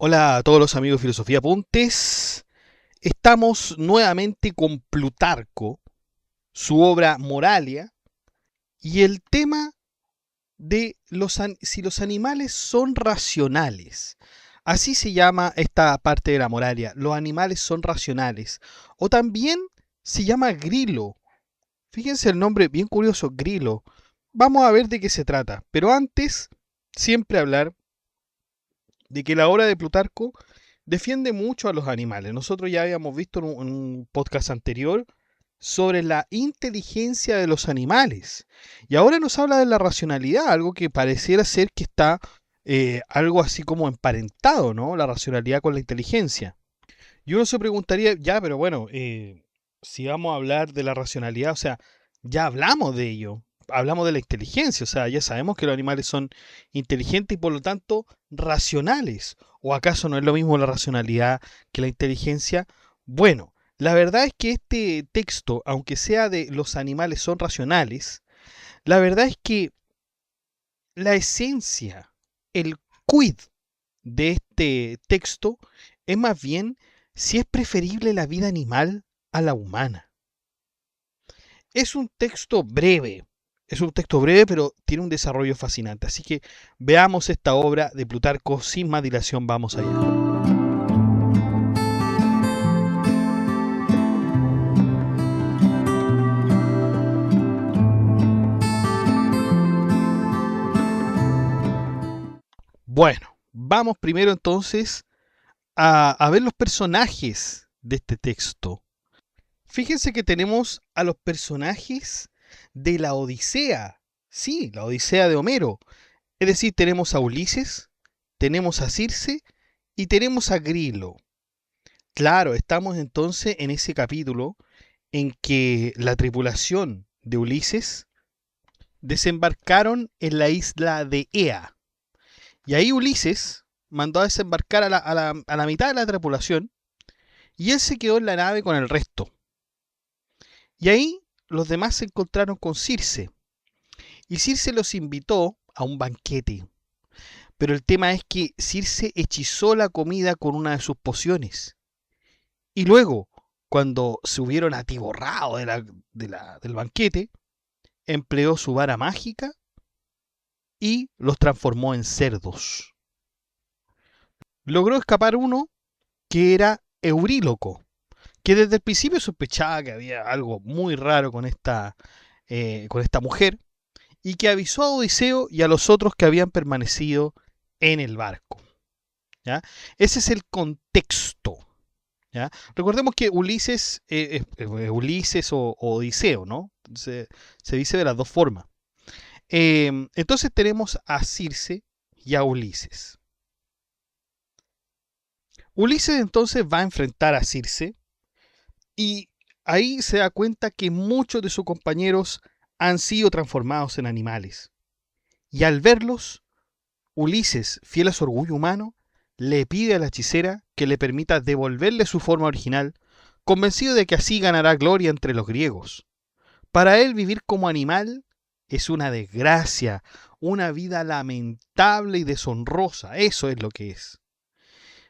Hola a todos los amigos de Filosofía Apuntes. Estamos nuevamente con Plutarco, su obra Moralia, y el tema de si los animales son racionales. Así se llama esta parte de la Moralia, los animales son racionales. O también se llama grilo. Fíjense el nombre bien curioso, grilo. Vamos a ver de qué se trata. Pero antes, siempre hablar de que la obra de Plutarco defiende mucho a los animales. Nosotros ya habíamos visto en un podcast anterior sobre la inteligencia de los animales. Y ahora nos habla de la racionalidad, algo que pareciera ser que está algo así como emparentado, ¿no? La racionalidad con la inteligencia. Y uno se preguntaría, ya, pero bueno, si vamos a hablar de la racionalidad, o sea, ya hablamos de ello, hablamos de la inteligencia, o sea, ya sabemos que los animales son inteligentes y por lo tanto racionales. ¿O acaso no es lo mismo la racionalidad que la inteligencia? Bueno, la verdad es que este texto, aunque sea de los animales son racionales, la verdad es que la esencia, el quid de este texto es más bien si es preferible la vida animal a la humana. Es un texto breve, pero tiene un desarrollo fascinante. Así que veamos esta obra de Plutarco sin más dilación, vamos allá. Bueno, vamos primero entonces a ver los personajes de este texto. Fíjense que tenemos a los personajes de la Odisea. Sí, la Odisea de Homero. Es decir, tenemos a Ulises, tenemos a Circe y tenemos a Grilo. Claro, estamos entonces en ese capítulo en que la tripulación de Ulises desembarcaron en la isla de Ea. Y ahí Ulises mandó a desembarcar a la mitad de la tripulación y él se quedó en la nave con el resto. Y ahí los demás se encontraron con Circe. Y Circe los invitó a un banquete. Pero el tema es que Circe hechizó la comida con una de sus pociones. Y luego, cuando se hubieron atiborrado del banquete, empleó su vara mágica y los transformó en cerdos. Logró escapar uno que era Euríloco, que desde el principio sospechaba que había algo muy raro con esta mujer, y que avisó a Odiseo y a los otros que habían permanecido en el barco. ¿Ya? Ese es el contexto. ¿Ya? Recordemos que Ulises, Ulises o Odiseo, ¿no? Se dice de las dos formas. Entonces tenemos a Circe y a Ulises. Ulises entonces va a enfrentar a Circe y ahí se da cuenta que muchos de sus compañeros han sido transformados en animales. Y al verlos, Ulises, fiel a su orgullo humano, le pide a la hechicera que le permita devolverle su forma original, convencido de que así ganará gloria entre los griegos. Para él vivir como animal es una desgracia, una vida lamentable y deshonrosa, eso es lo que es.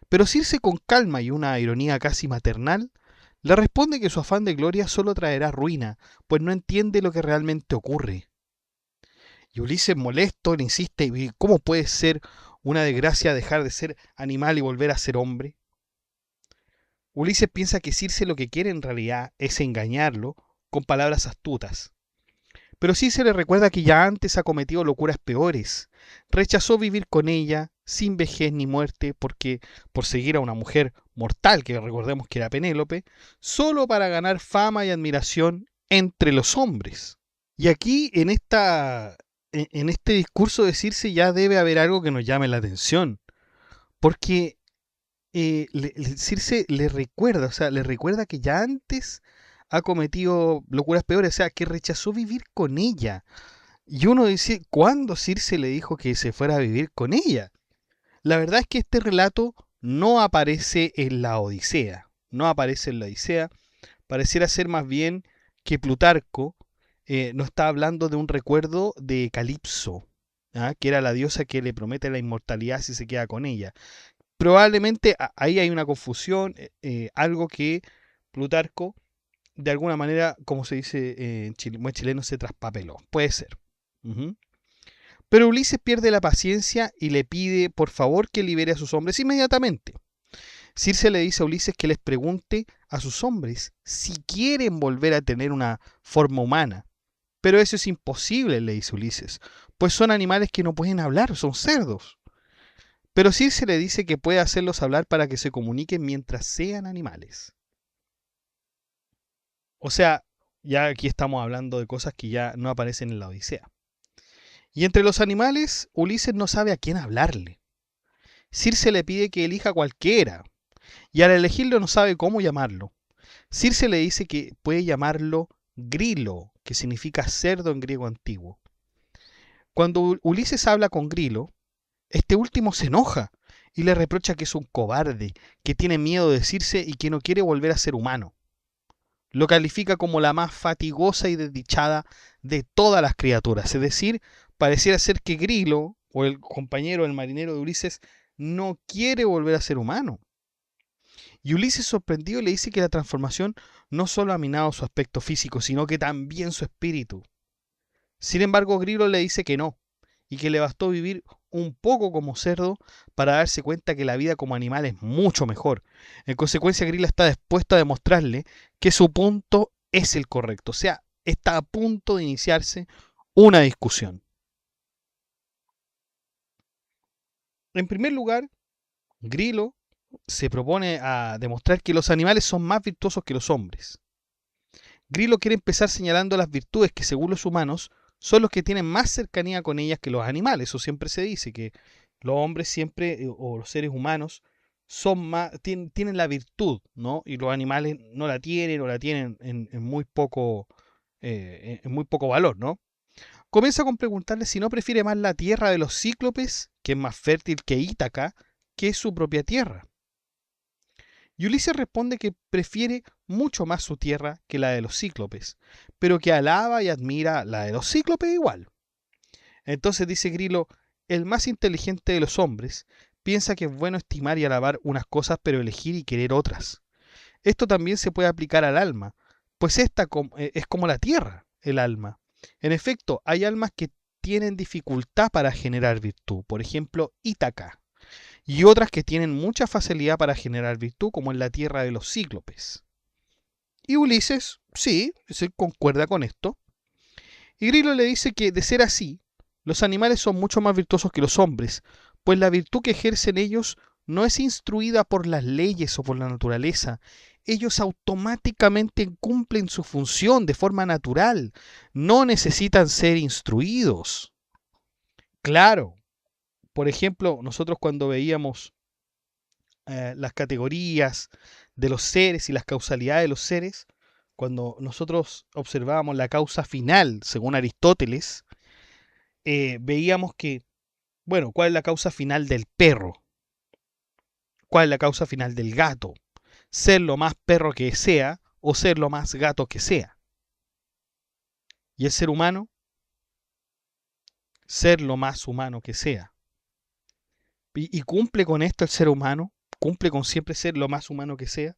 Pero Circe con calma y una ironía casi maternal, le responde que su afán de gloria solo traerá ruina, pues no entiende lo que realmente ocurre. Y Ulises molesto le insiste, ¿cómo puede ser una desgracia dejar de ser animal y volver a ser hombre? Ulises piensa que Circe lo que quiere en realidad es engañarlo con palabras astutas. Pero Circe le recuerda que ya antes ha cometido locuras peores. Rechazó vivir con ella sin vejez ni muerte porque por seguir a una mujer mortal, que recordemos que era Penélope, solo para ganar fama y admiración entre los hombres. Y aquí en este discurso de Circe ya debe haber algo que nos llame la atención, porque Circe le recuerda, o sea, le recuerda que ya antes ha cometido locuras peores, o sea, que rechazó vivir con ella. Y uno dice, ¿cuándo Circe le dijo que se fuera a vivir con ella? La verdad es que este relato no aparece en la Odisea, no aparece en la Odisea, pareciera ser más bien que Plutarco nos está hablando de un recuerdo de Calipso, ¿ah? Que era la diosa que le promete la inmortalidad si se queda con ella. probablemente ahí hay una confusión, algo que Plutarco, de alguna manera, como se dice en buen chileno, se traspapeló. Puede ser. Ujú. Pero Ulises pierde la paciencia y le pide por favor que libere a sus hombres inmediatamente. Circe le dice a Ulises que les pregunte a sus hombres si quieren volver a tener una forma humana. Pero eso es imposible, le dice Ulises, pues son animales que no pueden hablar, son cerdos. Pero Circe le dice que puede hacerlos hablar para que se comuniquen mientras sean animales. O sea, ya aquí estamos hablando de cosas que ya no aparecen en la Odisea. Y entre los animales, Ulises no sabe a quién hablarle. Circe le pide que elija cualquiera, y al elegirlo no sabe cómo llamarlo. Circe le dice que puede llamarlo Grilo, que significa cerdo en griego antiguo. Cuando Ulises habla con Grilo, este último se enoja y le reprocha que es un cobarde, que tiene miedo de Circe y que no quiere volver a ser humano. Lo califica como la más fatigosa y desdichada de todas las criaturas. Es decir, pareciera ser que Grilo, o el compañero, el marinero de Ulises, no quiere volver a ser humano. Y Ulises, sorprendido, le dice que la transformación no solo ha minado su aspecto físico, sino que también su espíritu. Sin embargo, Grilo le dice que no, y que le bastó vivir un poco como cerdo para darse cuenta que la vida como animal es mucho mejor. En consecuencia, Grilo está dispuesto a demostrarle que su punto es el correcto, o sea, está a punto de iniciarse una discusión. En primer lugar, Grilo se propone a demostrar que los animales son más virtuosos que los hombres. Grilo quiere empezar señalando las virtudes que, según los humanos, son los que tienen más cercanía con ellas que los animales. Eso siempre se dice, que los hombres siempre, o los seres humanos, tienen la virtud, ¿no? Y los animales no la tienen o la tienen en muy poco, en muy poco valor, ¿no? Comienza con preguntarle si no prefiere más la tierra de los cíclopes, que es más fértil que Ítaca, que es su propia tierra. Y Ulises responde que prefiere mucho más su tierra que la de los cíclopes, pero que alaba y admira la de los cíclopes igual. Entonces dice Grilo, el más inteligente de los hombres piensa que es bueno estimar y alabar unas cosas, pero elegir y querer otras. Esto también se puede aplicar al alma, pues esta es como la tierra, el alma. En efecto, hay almas que tienen dificultad para generar virtud, por ejemplo, Ítaca, y otras que tienen mucha facilidad para generar virtud, como en la tierra de los cíclopes. Y Ulises, sí, se concuerda con esto. Y Grilo le dice que, de ser así, los animales son mucho más virtuosos que los hombres, pues la virtud que ejercen ellos no es instruida por las leyes o por la naturaleza. Ellos automáticamente cumplen su función de forma natural. No necesitan ser instruidos. Claro, por ejemplo, nosotros cuando veíamos las categorías de los seres y las causalidades de los seres, cuando nosotros observábamos la causa final, según Aristóteles, veíamos que, bueno, ¿cuál es la causa final del perro? ¿Cuál es la causa final del gato? Ser lo más perro que sea o ser lo más gato que sea. Y el ser humano, ser lo más humano que sea. Y cumple con esto el ser humano, cumple con siempre ser lo más humano que sea.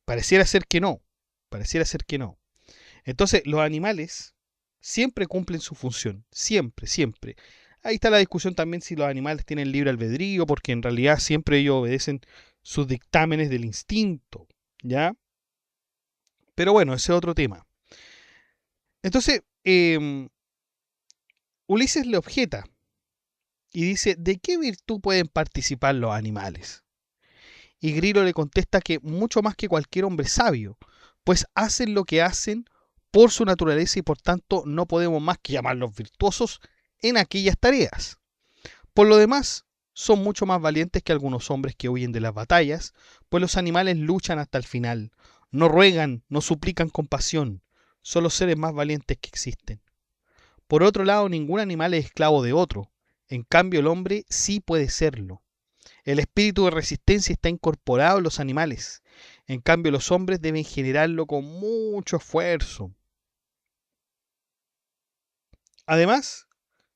Pareciera ser que no, pareciera ser que no. Entonces, los animales siempre cumplen su función, siempre, siempre. Ahí está la discusión también si los animales tienen libre albedrío, porque en realidad siempre ellos obedecen sus dictámenes del instinto, ¿ya? Pero bueno, ese es otro tema. Entonces, Ulises le objeta y dice, ¿de qué virtud pueden participar los animales? Y Grilo le contesta que mucho más que cualquier hombre sabio, pues hacen lo que hacen por su naturaleza y por tanto no podemos más que llamarlos virtuosos en aquellas tareas. Por lo demás, son mucho más valientes que algunos hombres que huyen de las batallas, pues los animales luchan hasta el final, no ruegan, no suplican compasión, son los seres más valientes que existen. Por otro lado, ningún animal es esclavo de otro, en cambio el hombre sí puede serlo. El espíritu de resistencia está incorporado en los animales, en cambio los hombres deben generarlo con mucho esfuerzo. Además,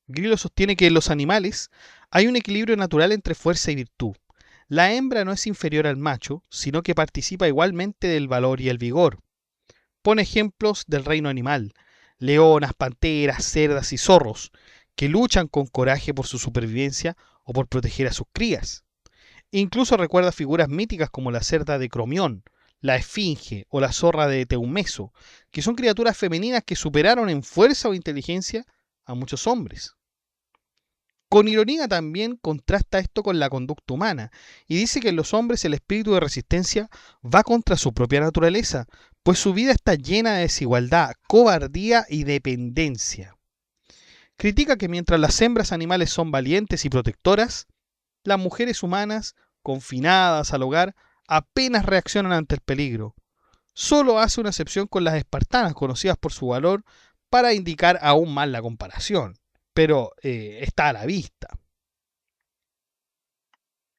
Grillo sostiene que en los animales hay un equilibrio natural entre fuerza y virtud. La hembra no es inferior al macho, sino que participa igualmente del valor y el vigor. Pone ejemplos del reino animal: leonas, panteras, cerdas y zorros, que luchan con coraje por su supervivencia o por proteger a sus crías. Incluso recuerda figuras míticas como la cerda de Cromión, la esfinge o la zorra de Teumeso, que son criaturas femeninas que superaron en fuerza o inteligencia a muchos hombres. Con ironía también contrasta esto con la conducta humana y dice que en los hombres el espíritu de resistencia va contra su propia naturaleza, pues su vida está llena de desigualdad, cobardía y dependencia. Critica que mientras las hembras animales son valientes y protectoras, las mujeres humanas, confinadas al hogar, apenas reaccionan ante el peligro. Solo hace una excepción con las espartanas, conocidas por su valor, para indicar aún más la comparación, pero está a la vista.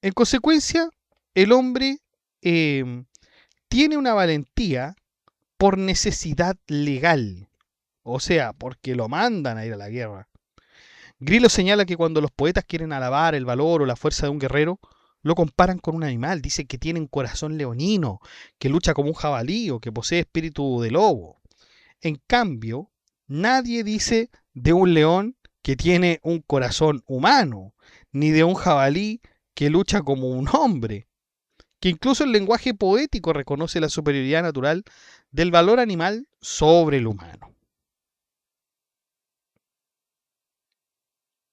En consecuencia, el hombre tiene una valentía por necesidad legal, o sea, porque lo mandan a ir a la guerra. Grillo señala que cuando los poetas quieren alabar el valor o la fuerza de un guerrero, lo comparan con un animal. Dice que tiene un corazón leonino, que lucha como un jabalí o que posee espíritu de lobo. En cambio, nadie dice de un león que tiene un corazón humano, ni de un jabalí que lucha como un hombre. Que incluso el lenguaje poético reconoce la superioridad natural del valor animal sobre el humano.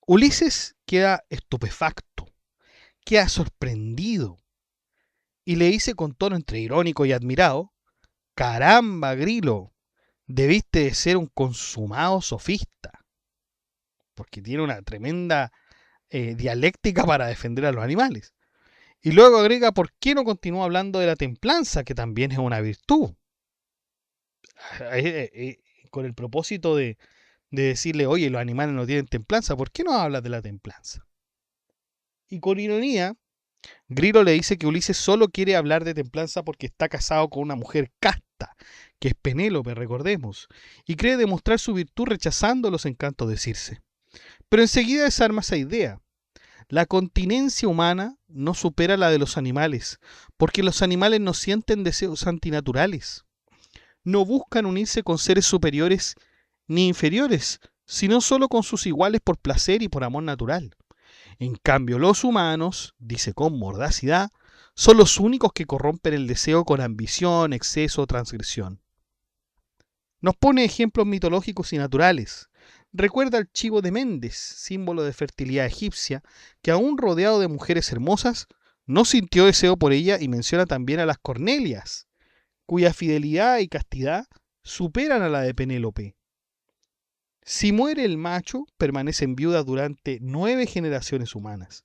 Ulises queda estupefacto, queda sorprendido y le dice con tono entre irónico y admirado: caramba, Grilo, debiste de ser un consumado sofista, porque tiene una tremenda dialéctica para defender a los animales. Y luego agrega: ¿por qué no continúa hablando de la templanza, que también es una virtud? Con el propósito de decirle: oye, los animales no tienen templanza, ¿por qué no hablas de la templanza? Y con ironía, Grilo le dice que Ulises solo quiere hablar de templanza porque está casado con una mujer casta, que es Penélope, recordemos, y cree demostrar su virtud rechazando los encantos de Circe. Pero enseguida desarma esa idea. La continencia humana no supera la de los animales, porque los animales no sienten deseos antinaturales. No buscan unirse con seres superiores ni inferiores, sino solo con sus iguales por placer y por amor natural. En cambio, los humanos, dice con mordacidad, son los únicos que corrompen el deseo con ambición, exceso o transgresión. Nos pone ejemplos mitológicos y naturales. Recuerda al chivo de Mendes, símbolo de fertilidad egipcia, que aún rodeado de mujeres hermosas, no sintió deseo por ella, y menciona también a las Cornelias, cuya fidelidad y castidad superan a la de Penélope. Si muere el macho, permanecen viudas durante 9 generaciones humanas.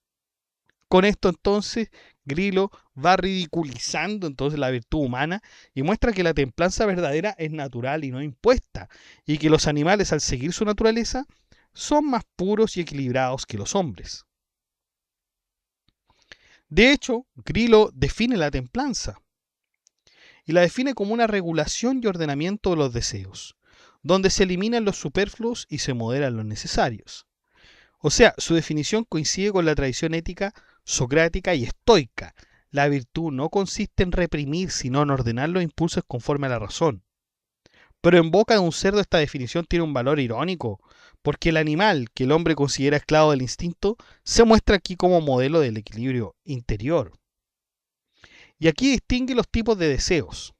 Con esto entonces Grilo va ridiculizando entonces la virtud humana y muestra que la templanza verdadera es natural y no impuesta, y que los animales, al seguir su naturaleza, son más puros y equilibrados que los hombres. De hecho, Grilo define la templanza y la define como una regulación y ordenamiento de los deseos, donde se eliminan los superfluos y se moderan los necesarios. O sea, su definición coincide con la tradición ética socrática y estoica. La virtud no consiste en reprimir, sino en ordenar los impulsos conforme a la razón. Pero en boca de un cerdo esta definición tiene un valor irónico, porque el animal, que el hombre considera esclavo del instinto, se muestra aquí como modelo del equilibrio interior. Y aquí distingue los tipos de deseos.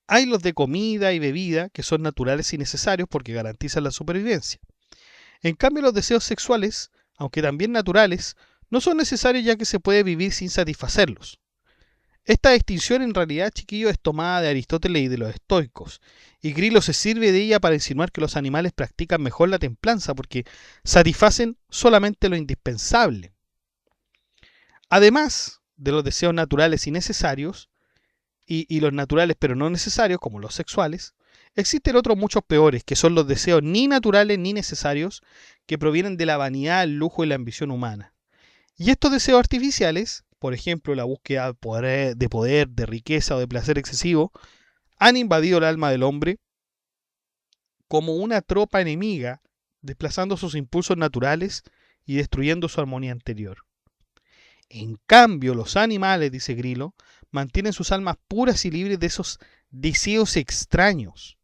Hay los de comida y bebida, que son naturales y necesarios porque garantizan la supervivencia. En cambio, los deseos sexuales, aunque también naturales, no son necesarios, ya que se puede vivir sin satisfacerlos. Esta distinción en realidad, chiquillos, es tomada de Aristóteles y de los estoicos, y Grilo se sirve de ella para insinuar que los animales practican mejor la templanza porque satisfacen solamente lo indispensable. Además de los deseos naturales y necesarios, y los naturales pero no necesarios, como los sexuales, existen otros muchos peores, que son los deseos ni naturales ni necesarios, que provienen de la vanidad, el lujo y la ambición humana. Y estos deseos artificiales, por ejemplo la búsqueda de poder, de riqueza o de placer excesivo, han invadido el alma del hombre como una tropa enemiga desplazando sus impulsos naturales y destruyendo su armonía anterior. En cambio, los animales, dice Grillo, mantienen sus almas puras y libres de esos deseos extraños,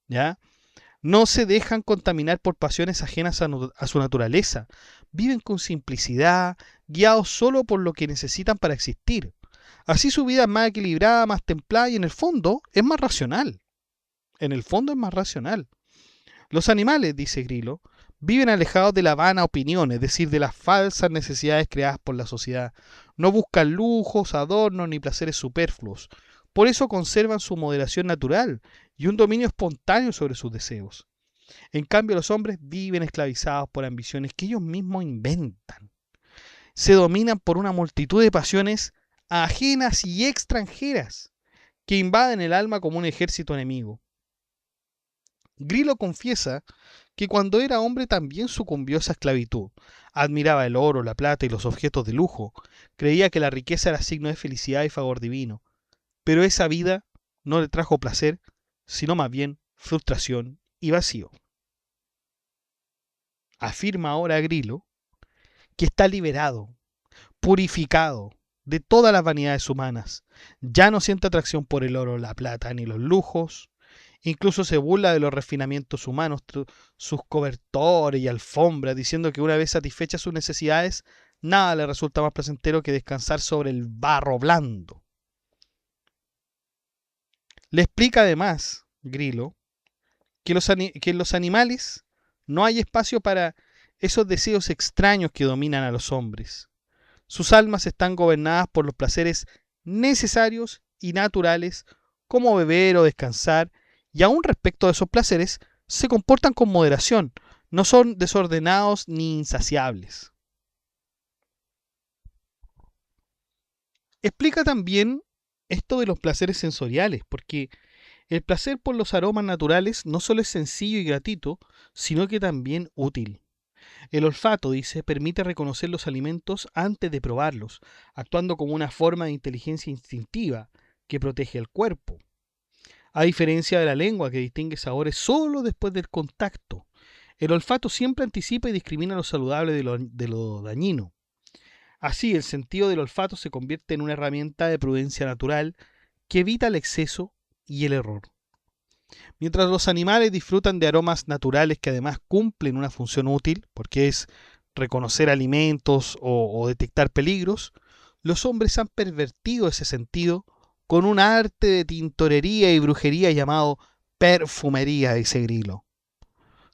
¿ya? No se dejan contaminar por pasiones ajenas a su naturaleza. Viven con simplicidad, guiados solo por lo que necesitan para existir. Así su vida es más equilibrada, más templada y en el fondo es más racional. En el fondo es más racional. Los animales, dice Grillo, viven alejados de la vana opinión, es decir, de las falsas necesidades creadas por la sociedad. No buscan lujos, adornos ni placeres superfluos. Por eso conservan su moderación natural y un dominio espontáneo sobre sus deseos. En cambio, los hombres viven esclavizados por ambiciones que ellos mismos inventan. Se dominan por una multitud de pasiones ajenas y extranjeras que invaden el alma como un ejército enemigo. Grillo confiesa que cuando era hombre también sucumbió a esa esclavitud. Admiraba el oro, la plata y los objetos de lujo. Creía que la riqueza era signo de felicidad y favor divino. Pero esa vida no le trajo placer, sino más bien frustración y vacío. Afirma ahora Grillo que está liberado, purificado de todas las vanidades humanas. Ya no siente atracción por el oro, la plata ni los lujos. Incluso se burla de los refinamientos humanos, sus cobertores y alfombras, diciendo que una vez satisfechas sus necesidades, nada le resulta más placentero que descansar sobre el barro blando. Le explica además, Grillo, que en los animales no hay espacio para esos deseos extraños que dominan a los hombres. Sus almas están gobernadas por los placeres necesarios y naturales, como beber o descansar, y aún respecto de esos placeres, se comportan con moderación, no son desordenados ni insaciables. Explica también esto de los placeres sensoriales, porque el placer por los aromas naturales no solo es sencillo y gratuito, sino que también útil. El olfato, dice, permite reconocer los alimentos antes de probarlos, actuando como una forma de inteligencia instintiva que protege el cuerpo. A diferencia de la lengua, que distingue sabores solo después del contacto, el olfato siempre anticipa y discrimina lo saludable de lo dañino. Así, el sentido del olfato se convierte en una herramienta de prudencia natural que evita el exceso y el error. Mientras los animales disfrutan de aromas naturales que además cumplen una función útil, porque es reconocer alimentos o detectar peligros, los hombres han pervertido ese sentido con un arte de tintorería y brujería llamado perfumería, dice Grillo.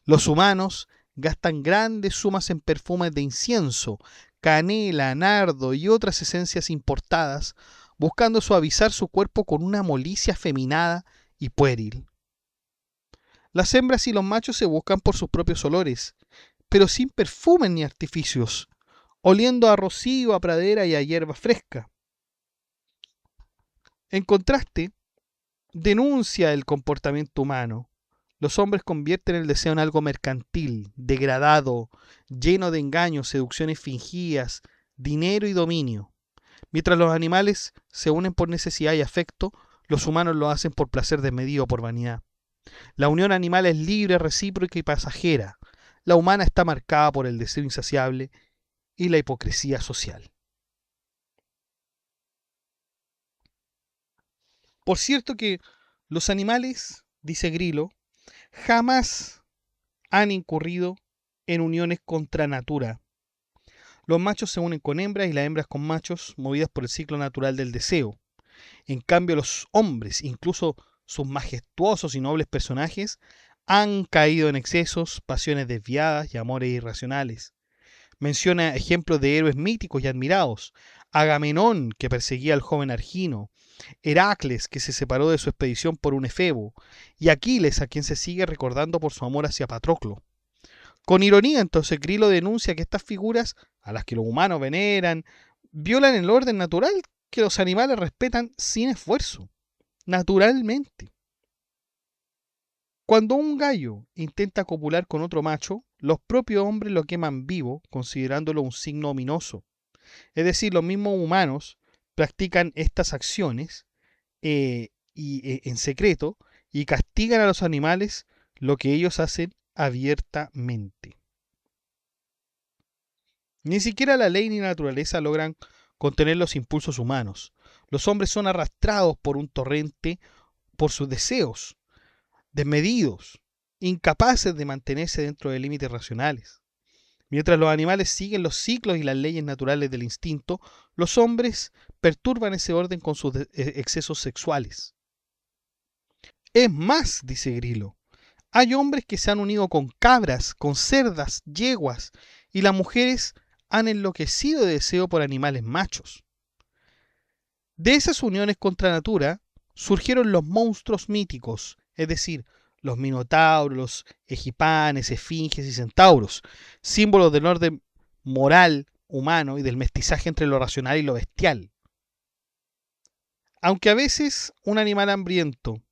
Los humanos gastan grandes sumas en perfumes de incienso, canela, nardo y otras esencias importadas, buscando suavizar su cuerpo con una molicie afeminada y pueril. Las hembras y los machos se buscan por sus propios olores, pero sin perfumes ni artificios, oliendo a rocío, a pradera y a hierba fresca. En contraste, denuncia el comportamiento humano. Los hombres convierten el deseo en algo mercantil, degradado, lleno de engaños, seducciones fingidas, dinero y dominio. Mientras los animales se unen por necesidad y afecto, los humanos lo hacen por placer desmedido o por vanidad. La unión animal es libre, recíproca y pasajera. La humana está marcada por el deseo insaciable y la hipocresía social. Por cierto que los animales, dice Grillo, jamás han incurrido en uniones contra natura. Los machos se unen con hembras y las hembras con machos, movidas por el ciclo natural del deseo. En cambio, los hombres, incluso sus majestuosos y nobles personajes, han caído en excesos, pasiones desviadas y amores irracionales. Menciona ejemplos de héroes míticos y admirados: Agamenón, que perseguía al joven Argino; Heracles, que se separó de su expedición por un efebo; y Aquiles, a quien se sigue recordando por su amor hacia Patroclo. Con ironía, entonces, Grillo denuncia que estas figuras, a las que los humanos veneran, violan el orden natural que los animales respetan sin esfuerzo, naturalmente. Cuando un gallo intenta copular con otro macho, los propios hombres lo queman vivo, considerándolo un signo ominoso. Es decir, los mismos humanos practican estas acciones en secreto y castigan a los animales lo que ellos hacen abiertamente. Ni siquiera la ley ni la naturaleza logran contener los impulsos humanos. Los hombres son arrastrados por un torrente por sus deseos, desmedidos, incapaces de mantenerse dentro de límites racionales. Mientras los animales siguen los ciclos y las leyes naturales del instinto, los hombres perturban ese orden con sus excesos sexuales. Es más, dice Grillo, hay hombres que se han unido con cabras, con cerdas, yeguas, y las mujeres han enloquecido de deseo por animales machos. De esas uniones contra natura surgieron los monstruos míticos, es decir, los minotauros, los egipanes, esfinges y centauros, símbolos del orden moral humano y del mestizaje entre lo racional y lo bestial. Aunque a veces un animal hambriento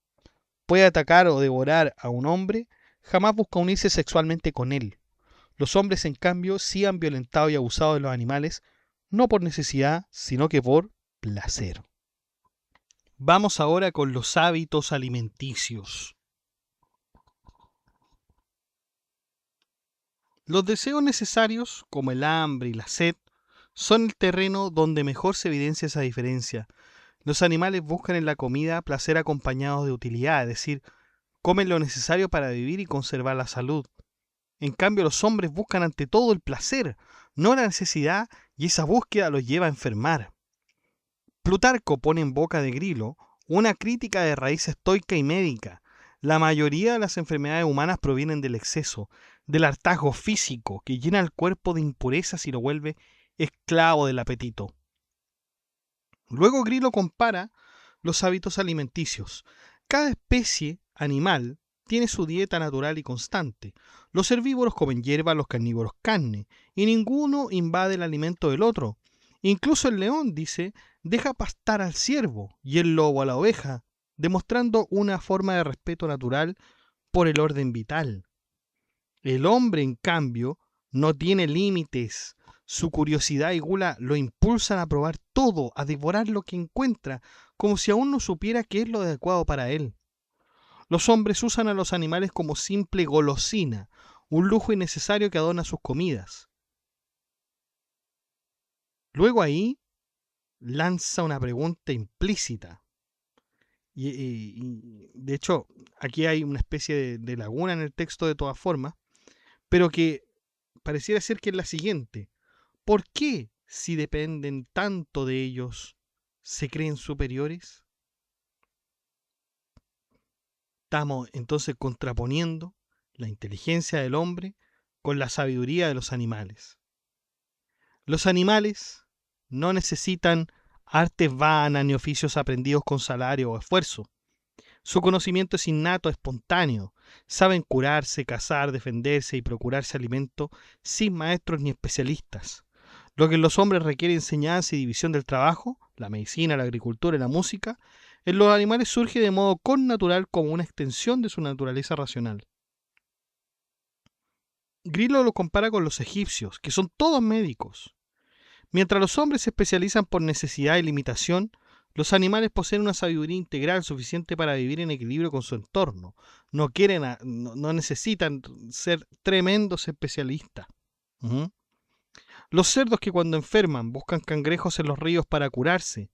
puede atacar o devorar a un hombre, jamás busca unirse sexualmente con él. Los hombres, en cambio, sí han violentado y abusado de los animales, no por necesidad, sino que por placer. Vamos ahora con los hábitos alimenticios. Los deseos necesarios, como el hambre y la sed, son el terreno donde mejor se evidencia esa diferencia. Los animales buscan en la comida placer acompañado de utilidad, es decir, comen lo necesario para vivir y conservar la salud. En cambio, los hombres buscan ante todo el placer, no la necesidad, y esa búsqueda los lleva a enfermar. Plutarco pone en boca de Grillo una crítica de raíz estoica y médica. La mayoría de las enfermedades humanas provienen del exceso, del hartazgo físico que llena el cuerpo de impurezas y lo vuelve esclavo del apetito. Luego Grillo compara los hábitos alimenticios. Cada especie animal tiene su dieta natural y constante. Los herbívoros comen hierba, los carnívoros carne, y ninguno invade el alimento del otro. Incluso el león, dice, deja pastar al ciervo y el lobo a la oveja, demostrando una forma de respeto natural por el orden vital. El hombre, en cambio, no tiene límites. Su curiosidad y gula lo impulsan a probar todo, a devorar lo que encuentra, como si aún no supiera qué es lo adecuado para él. Los hombres usan a los animales como simple golosina, un lujo innecesario que adorna sus comidas. Luego ahí lanza una pregunta implícita. Y de hecho, aquí hay una especie de laguna en el texto de todas formas, pero que pareciera ser que es la siguiente. ¿Por qué, si dependen tanto de ellos, se creen superiores? Estamos entonces contraponiendo la inteligencia del hombre con la sabiduría de los animales. Los animales no necesitan artes vanas ni oficios aprendidos con salario o esfuerzo. Su conocimiento es innato, espontáneo. Saben curarse, cazar, defenderse y procurarse alimento sin maestros ni especialistas. Lo que en los hombres requiere enseñanza y división del trabajo, la medicina, la agricultura y la música, en los animales surge de modo connatural como una extensión de su naturaleza racional. Grillo lo compara con los egipcios, que son todos médicos. Mientras los hombres se especializan por necesidad y limitación, los animales poseen una sabiduría integral suficiente para vivir en equilibrio con su entorno. No necesitan ser tremendos especialistas. Los cerdos que cuando enferman buscan cangrejos en los ríos para curarse.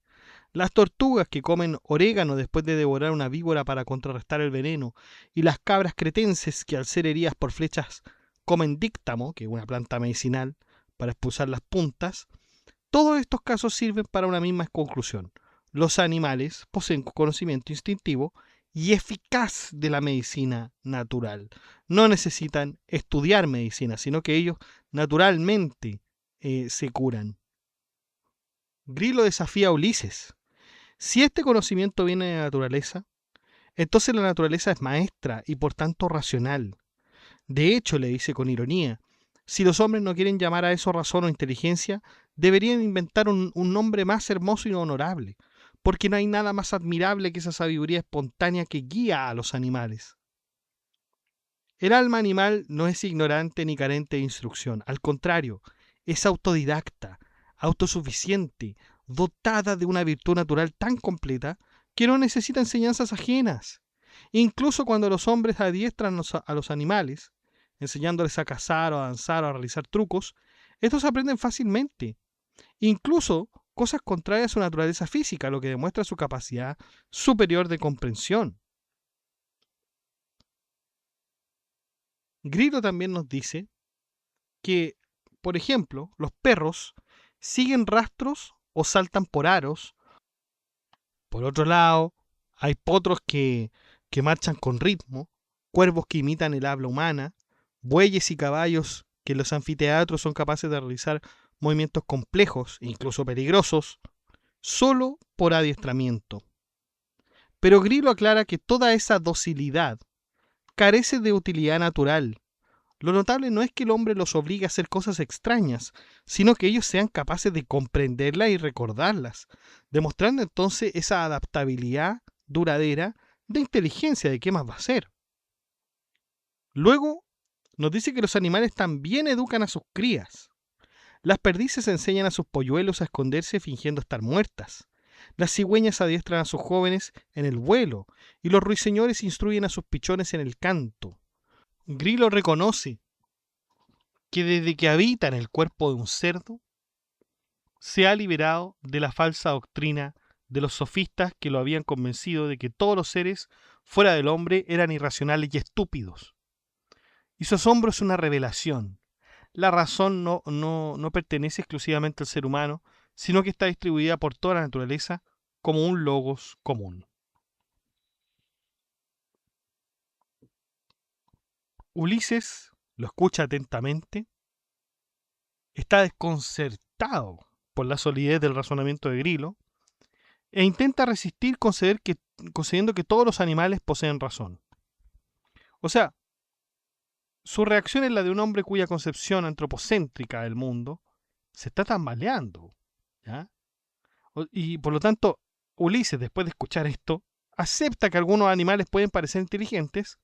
Las tortugas que comen orégano después de devorar una víbora para contrarrestar el veneno. Y las cabras cretenses que al ser heridas por flechas comen díctamo, que es una planta medicinal, para expulsar las puntas. Todos estos casos sirven para una misma conclusión. Los animales poseen conocimiento instintivo y eficaz de la medicina natural. No necesitan estudiar medicina, sino que ellos naturalmente se curan. Grillo desafía a Ulises. Si este conocimiento viene de la naturaleza, entonces la naturaleza es maestra y por tanto racional. De hecho, le dice con ironía, si los hombres no quieren llamar a eso razón o inteligencia, deberían inventar un nombre más hermoso y honorable, porque no hay nada más admirable que esa sabiduría espontánea que guía a los animales. El alma animal no es ignorante ni carente de instrucción, al contrario, es autodidacta, autosuficiente, dotada de una virtud natural tan completa que no necesita enseñanzas ajenas. Incluso cuando los hombres adiestran a los animales, enseñándoles a cazar o a danzar o a realizar trucos, Estos aprenden fácilmente, incluso cosas contrarias a su naturaleza física, lo que demuestra su capacidad superior de comprensión. Grillo también nos dice que, por ejemplo, los perros siguen rastros o saltan por aros. Por otro lado, hay potros que marchan con ritmo, cuervos que imitan el habla humana, bueyes y caballos que en los anfiteatros son capaces de realizar movimientos complejos e incluso peligrosos, solo por adiestramiento. Pero Grillo aclara que toda esa docilidad carece de utilidad natural. Lo notable no es que el hombre los obligue a hacer cosas extrañas, sino que ellos sean capaces de comprenderlas y recordarlas, demostrando entonces esa adaptabilidad duradera de inteligencia de qué más va a ser. Luego, nos dice que los animales también educan a sus crías. Las perdices enseñan a sus polluelos a esconderse fingiendo estar muertas. Las cigüeñas adiestran a sus jóvenes en el vuelo y los ruiseñores instruyen a sus pichones en el canto. Grillo reconoce que desde que habita en el cuerpo de un cerdo, se ha liberado de la falsa doctrina de los sofistas que lo habían convencido de que todos los seres fuera del hombre eran irracionales y estúpidos. Y su asombro es una revelación. La razón no pertenece exclusivamente al ser humano, sino que está distribuida por toda la naturaleza como un logos común. Ulises lo escucha atentamente, está desconcertado por la solidez del razonamiento de Grillo e intenta resistir concediendo que todos los animales poseen razón. O sea, su reacción es la de un hombre cuya concepción antropocéntrica del mundo se está tambaleando, ¿ya? Y por lo tanto, Ulises, después de escuchar esto, acepta que algunos animales pueden parecer inteligentes,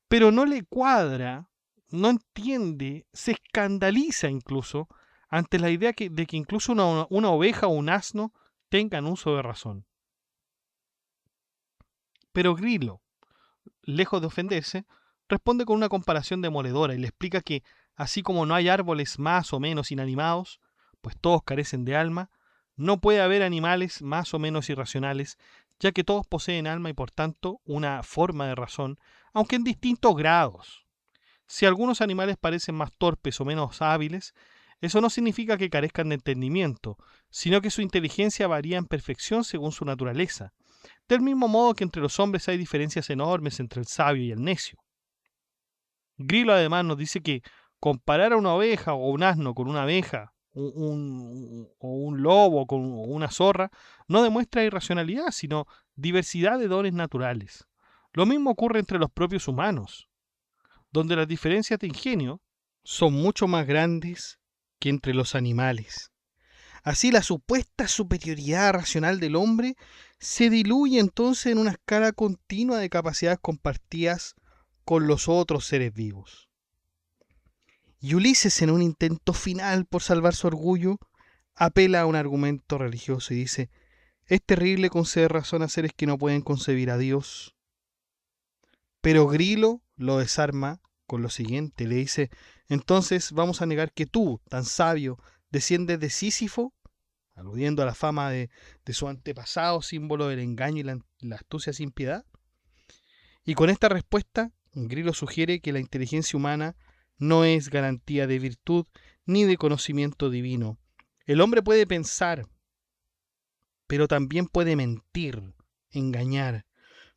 pero no le cuadra, no entiende, se escandaliza incluso ante la idea de que incluso una oveja o un asno tengan uso de razón. Pero Grillo, lejos de ofenderse, responde con una comparación demoledora y le explica que, así como no hay árboles más o menos inanimados, pues todos carecen de alma, no puede haber animales más o menos irracionales, ya que todos poseen alma y por tanto una forma de razón, aunque en distintos grados. Si algunos animales parecen más torpes o menos hábiles, eso no significa que carezcan de entendimiento, sino que su inteligencia varía en perfección según su naturaleza, del mismo modo que entre los hombres hay diferencias enormes entre el sabio y el necio. Grillo además nos dice que comparar a una oveja o un asno con una abeja, o un lobo con una zorra, no demuestra irracionalidad, sino diversidad de dones naturales. Lo mismo ocurre entre los propios humanos, donde las diferencias de ingenio son mucho más grandes que entre los animales. Así la supuesta superioridad racional del hombre se diluye entonces en una escala continua de capacidades compartidas con los otros seres vivos. Y Ulises, en un intento final por salvar su orgullo, apela a un argumento religioso y dice: es terrible conceder razón a seres que no pueden concebir a Dios. Pero Grillo lo desarma con lo siguiente, le dice: entonces vamos a negar que tú, tan sabio, desciendes de Sísifo, aludiendo a la fama de su antepasado, símbolo del engaño y la astucia sin piedad. Y con esta respuesta, Grillo sugiere que la inteligencia humana no es garantía de virtud ni de conocimiento divino. El hombre puede pensar, pero también puede mentir, engañar,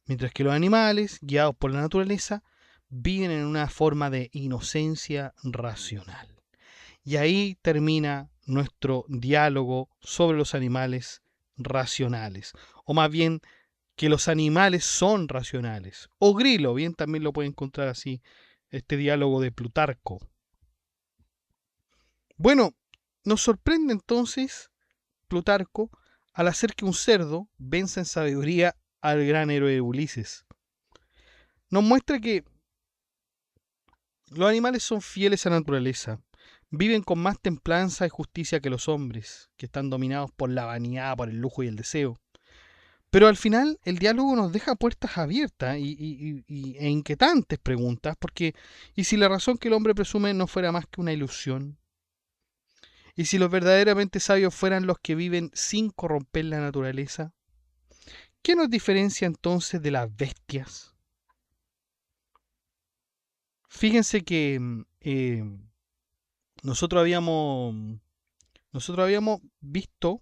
mientras que los animales, guiados por la naturaleza, viven en una forma de inocencia racional. Y ahí termina nuestro diálogo sobre los animales racionales, o más bien que los animales son racionales. O Grillo, bien también lo puede encontrar así, este diálogo de Plutarco. Bueno, nos sorprende entonces Plutarco al hacer que un cerdo venza en sabiduría al gran héroe Ulises. Nos muestra que los animales son fieles a la naturaleza, viven con más templanza y justicia que los hombres, que están dominados por la vanidad, por el lujo y el deseo. Pero al final el diálogo nos deja puertas abiertas e inquietantes preguntas, porque ¿y si la razón que el hombre presume no fuera más que una ilusión? ¿Y si los verdaderamente sabios fueran los que viven sin corromper la naturaleza? ¿Qué nos diferencia entonces de las bestias? Fíjense que nosotros habíamos, nosotros habíamos visto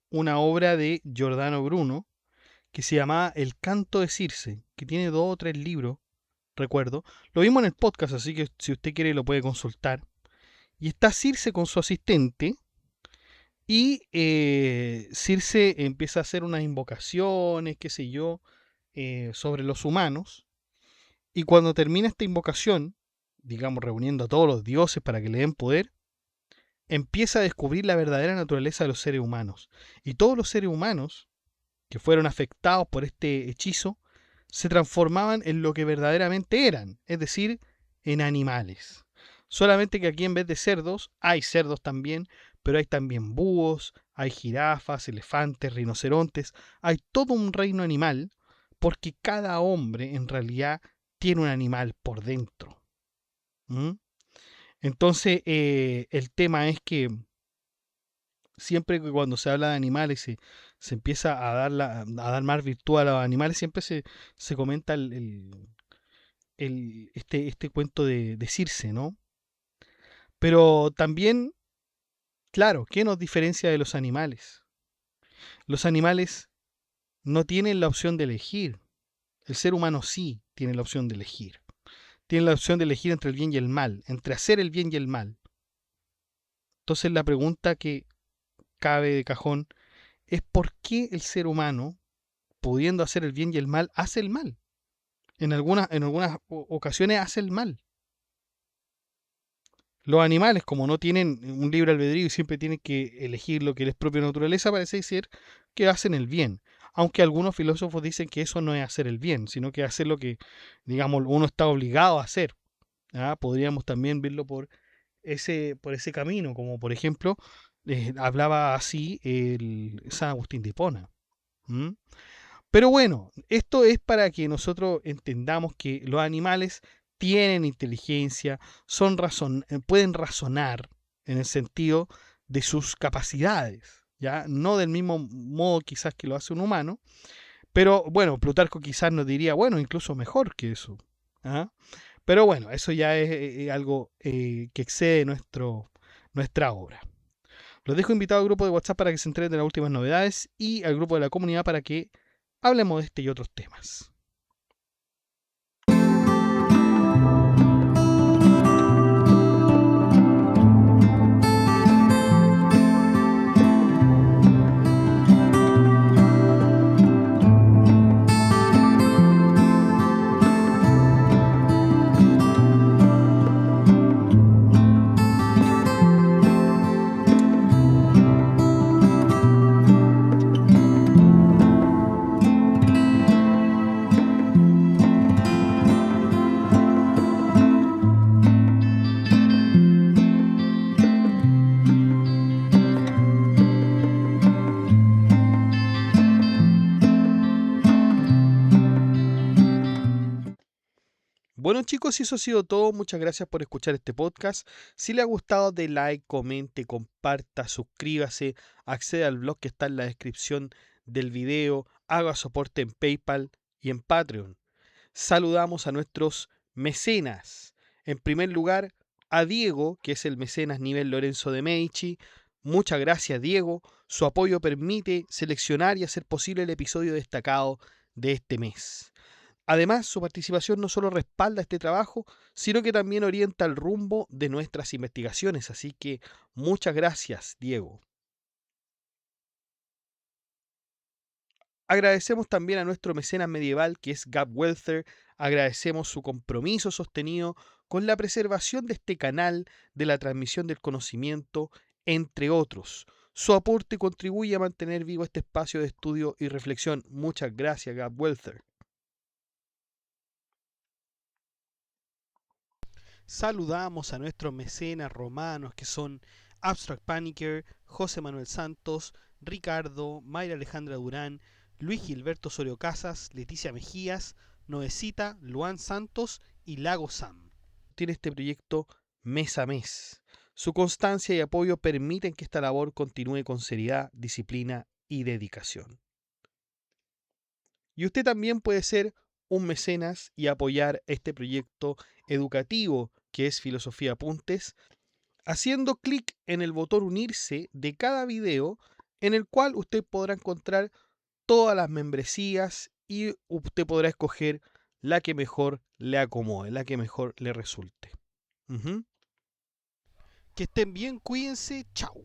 una obra de Giordano Bruno que se llamaba El canto de Circe, que tiene 2 o 3 libros, recuerdo. Lo vimos en el podcast, así que si usted quiere lo puede consultar. Y está Circe con su asistente y Circe empieza a hacer unas invocaciones, qué sé yo, sobre los humanos. Y cuando termina esta invocación, digamos reuniendo a todos los dioses para que le den poder, empieza a descubrir la verdadera naturaleza de los seres humanos. Y todos los seres humanos que fueron afectados por este hechizo se transformaban en lo que verdaderamente eran, es decir, en animales. Solamente que aquí en vez de cerdos, hay cerdos también, pero hay también búhos, hay jirafas, elefantes, rinocerontes, hay todo un reino animal, porque cada hombre en realidad tiene un animal por dentro. ¿Mm? Entonces, el tema es que siempre que cuando se habla de animales se empieza a dar más virtud a los animales, siempre se comenta este cuento de Circe, ¿no? Pero también, claro, ¿qué nos diferencia de los animales? Los animales no tienen la opción de elegir. El ser humano sí tiene la opción de elegir. Tiene la opción de elegir entre el bien y el mal, entre hacer el bien y el mal. Entonces la pregunta que cabe de cajón es ¿por qué el ser humano, pudiendo hacer el bien y el mal, hace el mal? En algunas ocasiones hace el mal. Los animales, como no tienen un libre albedrío y siempre tienen que elegir lo que les propia naturaleza, parece ser que hacen el bien. Aunque algunos filósofos dicen que eso no es hacer el bien, sino que hacer lo que, digamos, uno está obligado a hacer. ¿Ah? Podríamos también verlo por ese camino, como por ejemplo, hablaba así el San Agustín de Hipona. ¿Mm? Pero bueno, esto es para que nosotros entendamos que los animales tienen inteligencia, pueden razonar en el sentido de sus capacidades, ¿ya? No del mismo modo quizás que lo hace un humano, pero bueno, Plutarco quizás nos diría, bueno, incluso mejor que eso. ¿Ah? Pero bueno, eso ya es algo que excede nuestra obra. Los dejo invitados al grupo de WhatsApp para que se enteren de las últimas novedades y al grupo de la comunidad para que hablemos de este y otros temas. Bueno chicos, y eso ha sido todo. Muchas gracias por escuchar este podcast. Si le ha gustado, de like, comente, comparta, suscríbase, acceda al blog que está en la descripción del video, haga soporte en PayPal y en Patreon. Saludamos a nuestros mecenas. En primer lugar, a Diego, que es el mecenas nivel Lorenzo de Medici. Muchas gracias, Diego. Su apoyo permite seleccionar y hacer posible el episodio destacado de este mes. Además, su participación no solo respalda este trabajo, sino que también orienta el rumbo de nuestras investigaciones. Así que muchas gracias, Diego. Agradecemos también a nuestro mecenas medieval, que es Gab Welther. Agradecemos su compromiso sostenido con la preservación de este canal, de la transmisión del conocimiento, entre otros. Su aporte contribuye a mantener vivo este espacio de estudio y reflexión. Muchas gracias, Gab Welther. Saludamos a nuestros mecenas romanos que son Abstract Panicker, José Manuel Santos, Ricardo, Mayra Alejandra Durán, Luis Gilberto Sorio Casas, Leticia Mejías, Noecita, Luan Santos y Lago Sam. Tiene este proyecto mes a mes. Su constancia y apoyo permiten que esta labor continúe con seriedad, disciplina y dedicación. Y usted también puede ser un mecenas y apoyar este proyecto educativo que es Filosofía Apuntes, haciendo clic en el botón unirse de cada video, en el cual usted podrá encontrar todas las membresías y usted podrá escoger la que mejor le acomode, la que mejor le resulte. Que estén bien, cuídense, chao.